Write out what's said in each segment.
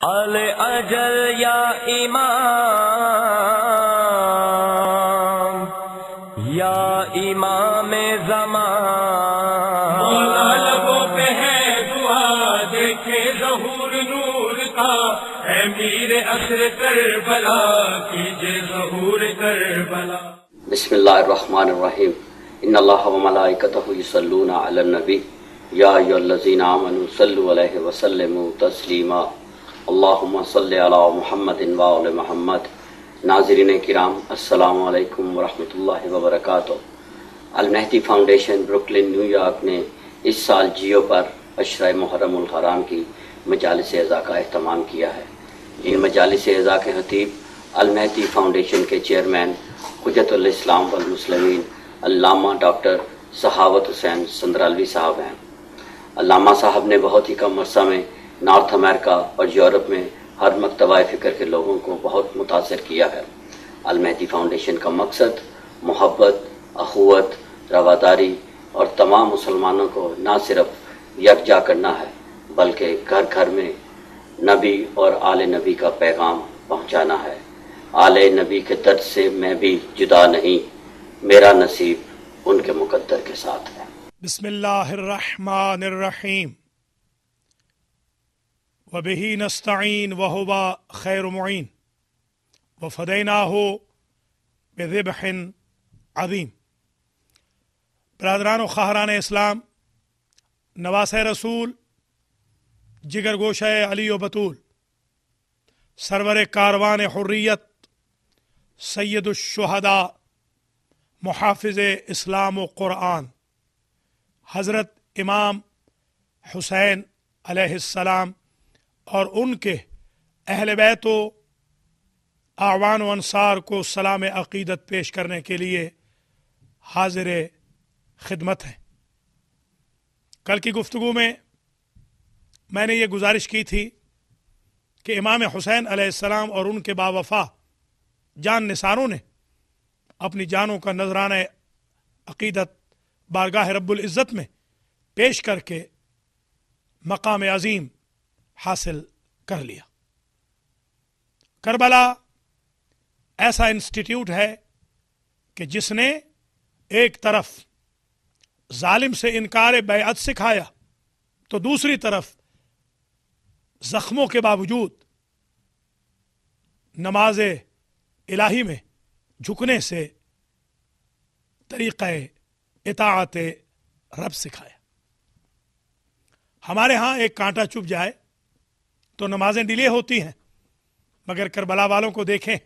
ال اجل یا امام یا امام زمان، مولا لبوں پہ ہے دعا دیکھے ظہور نور کا، اے میر عصر کربلا کیجے ظہور کربلا۔ بسم اللہ الرحمن الرحیم۔ ان اللہ وملائکتہ یصلون علی النبی یا ایھا الذین آمنوا صلوا علیہ وسلموا تسلیما۔ اللہم صلی علی محمد وآل محمد۔ ناظرین کرام، السلام علیکم ورحمۃ اللہ وبرکاتہ۔ المہدی فاؤنڈیشن بروکلن نیو یارک نے اس سال جیو پر عشرہ محرم الحرام کی مجالس اعزا کا اہتمام کیا ہے۔ ان مجالس اعزا کے خطیب المہدی فاؤنڈیشن کے چیئرمین حجت الاسلام والمسلمین علامہ ڈاکٹر سخاوت حسین سندرالوی صاحب ہیں۔ علامہ صاحب نے بہت ہی کم عرصہ میں نارتھ امریکہ اور یورپ میں ہر مکتبہ فکر کے لوگوں کو بہت متاثر کیا ہے۔ المہدی فاؤنڈیشن کا مقصد محبت، اخوت، رواداری اور تمام مسلمانوں کو نہ صرف یکجا کرنا ہے بلکہ گھر گھر میں نبی اور آل نبی کا پیغام پہنچانا ہے۔ آل نبی کے درد سے میں بھی جدا نہیں، میرا نصیب ان کے مقدر کے ساتھ ہے۔ بسم اللہ الرحمن الرحیم۔ وبہ نستعین وہو خیر معین وفدیناہ بذبح عظیم۔ برادران و خواہران اسلام، نواسہ رسول، جگر گوشہ علی و بطول، سرور کاروان حریت، سید الشہداء، محافظ اسلام و قرآن، حضرت امام حسین علیہ السلام اور ان کے اہل بیت و اعوان و انصار کو سلام عقیدت پیش کرنے کے لیے حاضر خدمت ہیں۔ کل کی گفتگو میں نے یہ گزارش کی تھی کہ امام حسین علیہ السلام اور ان کے باوفا جان نثاروں نے اپنی جانوں کا نذرانہ عقیدت بارگاہ رب العزت میں پیش کر کے مقام عظیم حاصل کر لیا۔ کربلا ایسا انسٹیٹیوٹ ہے کہ جس نے ایک طرف ظالم سے انکار بیعت سکھایا تو دوسری طرف زخموں کے باوجود نماز الہی میں جھکنے سے طریقہ اطاعت رب سکھایا۔ ہمارے ہاں ایک کانٹا چبھ جائے تو نمازیں ڈیلے ہوتی ہیں، مگر کربلا والوں کو دیکھیں،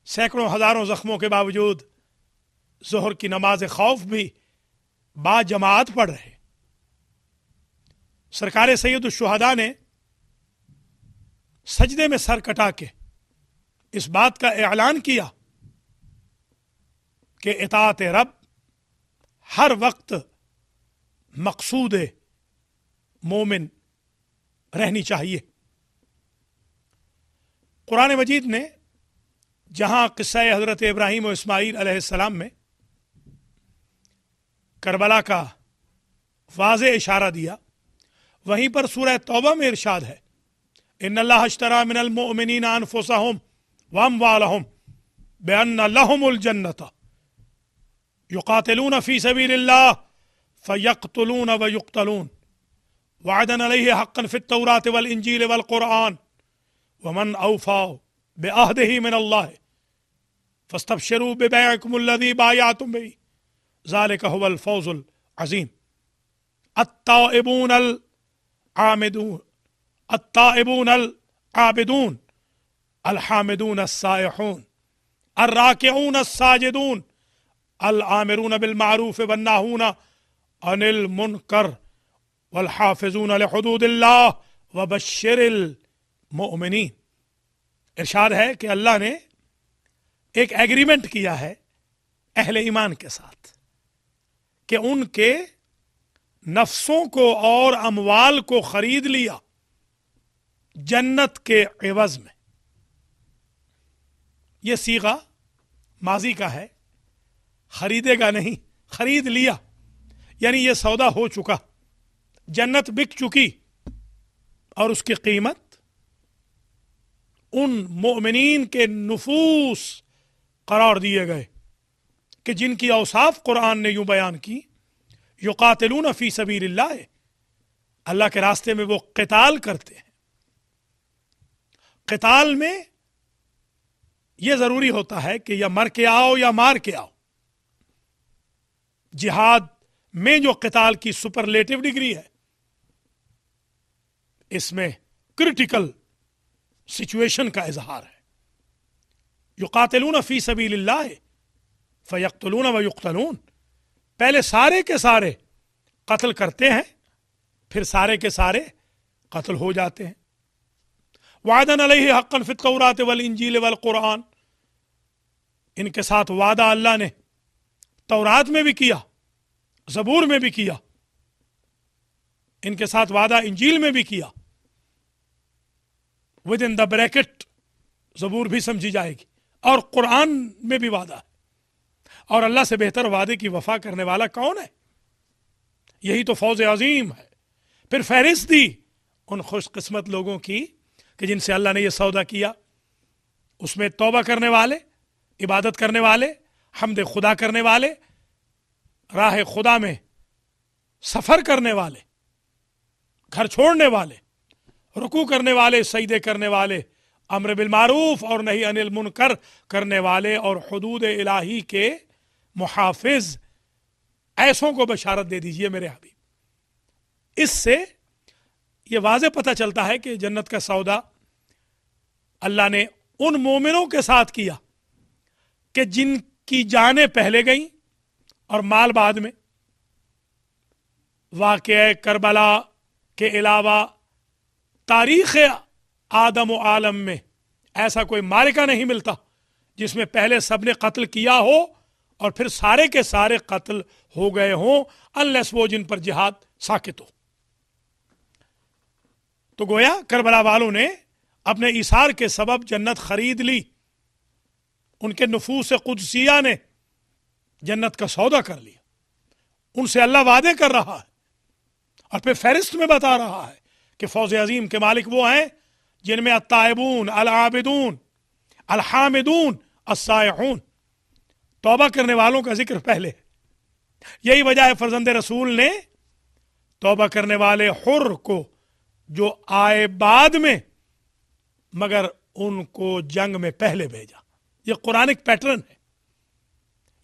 سینکڑوں ہزاروں زخموں کے باوجود ظہر کی نماز خوف بھی با جماعت پڑھ رہے۔ سرکار سید الشہداء نے سجدے میں سر کٹا کے اس بات کا اعلان کیا کہ اطاعت رب ہر وقت مقصود مومن رہنی چاہیے۔ قرآن مجید نے جہاں قصہ حضرت ابراہیم و اسماعیل علیہ السلام میں کربلا کا واضح اشارہ دیا، وہیں پر سورہ توبہ میں ارشاد ہے، ان اللہ اشتری من المؤمنین انفسهم واموالهم بان لهم الجنۃ یقاتلون فی سبیل اللہ فیقتلون ویقتلون وعدا علیہ حقا فی التوراۃ والانجیل والقرآن ومن اوفی بعہدہ من اللہ فاستبشروا ببیعکم الذی بایعتم بہ ذلک هو الفوز العظیم۔ التائبون العابدون الحامدون السائحون الراکعون الساجدون الآمرون بالمعروف والناہون عن المنکر والحافظون لحدود اللہ وبشر المؤمنین۔ ارشاد ہے کہ اللہ نے ایک ایگریمنٹ کیا ہے اہل ایمان کے ساتھ کہ ان کے نفسوں کو اور اموال کو خرید لیا جنت کے عوض میں۔ یہ صیغہ ماضی کا ہے، خریدے گا نہیں، خرید لیا، یعنی یہ سودا ہو چکا، جنت بک چکی اور اس کی قیمت ان مومنین کے نفوس قرار دیے گئے کہ جن کی اوصاف قرآن نے یوں بیان کی، یقاتلون فی سبیل اللہ، اللہ کے راستے میں وہ قتال کرتے ہیں۔ قتال میں یہ ضروری ہوتا ہے کہ یا مر کے آؤ یا مار کے آؤ۔ جہاد میں جو قتال کی سپرلیٹو ڈگری ہے، اس میں کرٹیکل سچویشن کا اظہار ہے۔ یقاتلون فی سبیل اللہ فیقتلون ویقتلون، پہلے سارے کے سارے قتل کرتے ہیں، پھر سارے کے سارے قتل ہو جاتے ہیں۔ وعدن علیہ حقا فی التوراۃ والانجیل والقرآن، ان کے ساتھ وعدہ اللہ نے تورات میں بھی کیا، زبور میں بھی کیا، ان کے ساتھ وعدہ انجیل میں بھی کیا۔ ود ان دا بریکٹ زبور بھی سمجھی جائے گی، اور قرآن میں بھی وعدہ ہے۔ اور اللہ سے بہتر وعدے کی وفا کرنے والا کون ہے؟ یہی تو فوز عظیم ہے۔ پھر فہرست دی ان خوش قسمت لوگوں کی کہ جن سے اللہ نے یہ سودا کیا، اس میں توبہ کرنے والے، عبادت کرنے والے، حمد خدا کرنے والے، راہ خدا میں سفر کرنے والے، گھر چھوڑنے والے، رکوع کرنے والے، سجدے کرنے والے، امر بالمعروف اور نہی عن المنکر کرنے والے، اور حدود الہی کے محافظ، ایسوں کو بشارت دے دیجئے میرے حبیب۔ اس سے یہ واضح پتہ چلتا ہے کہ جنت کا سودا اللہ نے ان مومنوں کے ساتھ کیا کہ جن کی جانیں پہلے گئیں اور مال بعد میں۔ واقعہ کربلا کے علاوہ تاریخ آدم و عالم میں ایسا کوئی معرکہ نہیں ملتا جس میں پہلے سب نے قتل کیا ہو اور پھر سارے کے سارے قتل ہو گئے ہوں، انلیس وہ جن پر جہاد ساکت ہو۔ تو گویا کربلا والوں نے اپنے ایثار کے سبب جنت خرید لی، ان کے نفوس قدسیہ نے جنت کا سودا کر لیا۔ ان سے اللہ وعدے کر رہا ہے اور پھر فہرست میں بتا رہا ہے کہ فوز عظیم کے مالک وہ ہیں جن میں التائبون، العابدون، الحامدون، السائحون، توبہ کرنے والوں کا ذکر پہلے ہے۔ یہی وجہ ہے فرزند رسول نے توبہ کرنے والے حر کو جو آئے بعد میں مگر ان کو جنگ میں پہلے بھیجا۔ یہ قرآنک پیٹرن ہے۔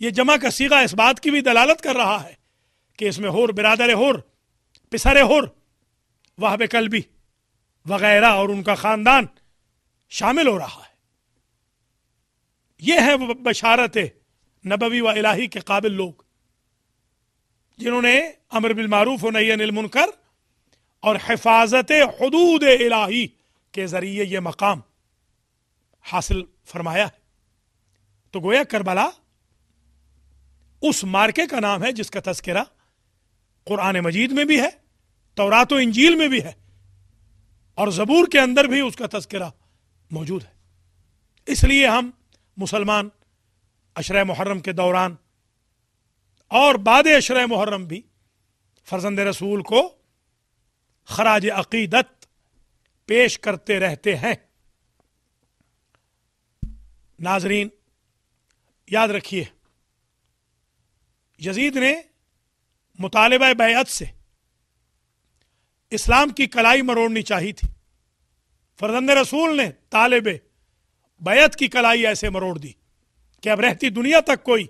یہ جمع کا صیغہ اس بات کی بھی دلالت کر رہا ہے کہ اس میں حر، برادر حر، پسر حر، وہب کلبی وغیرہ اور ان کا خاندان شامل ہو رہا ہے۔ یہ ہے وہ بشارت نبوی و الہی کے قابل لوگ جنہوں نے امر بالمعروف و نہی عن المنکر اور حفاظت حدود الہی کے ذریعے یہ مقام حاصل فرمایا ہے۔ تو گویا کربلا اس مارکے کا نام ہے جس کا تذکرہ قرآن مجید میں بھی ہے، تورات و انجیل میں بھی ہے، اور زبور کے اندر بھی اس کا تذکرہ موجود ہے۔ اس لیے ہم مسلمان عشرہ محرم کے دوران اور بعد عشرہ محرم بھی فرزند رسول کو خراج عقیدت پیش کرتے رہتے ہیں۔ ناظرین یاد رکھیے، یزید نے مطالبہ بیعت سے اسلام کی کلائی مروڑنی چاہی تھی، فرزند رسول نے طالب بیعت کی کلائی ایسے مروڑ دی کہ اب رہتی دنیا تک کوئی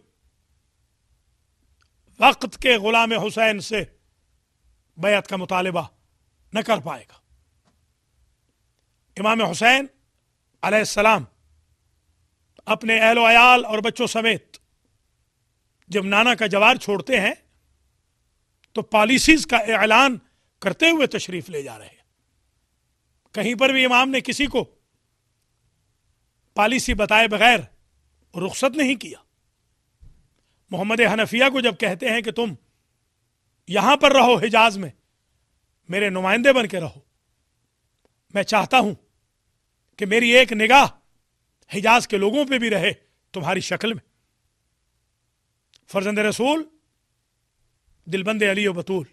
وقت کے غلام حسین سے بیعت کا مطالبہ نہ کر پائے گا۔ امام حسین علیہ السلام اپنے اہل و عیال اور بچوں سمیت جب نانا کا جوار چھوڑتے ہیں تو پالیسیز کا اعلان کرتے ہوئے تشریف لے جا رہے ہیں۔ کہیں پر بھی امام نے کسی کو پالیسی بتائے بغیر رخصت نہیں کیا۔ محمد حنفیہ کو جب کہتے ہیں کہ تم یہاں پر رہو حجاز میں، میرے نمائندے بن کے رہو، میں چاہتا ہوں کہ میری ایک نگاہ حجاز کے لوگوں پہ بھی رہے تمہاری شکل میں۔ فرزند رسول دلبند علی و بطول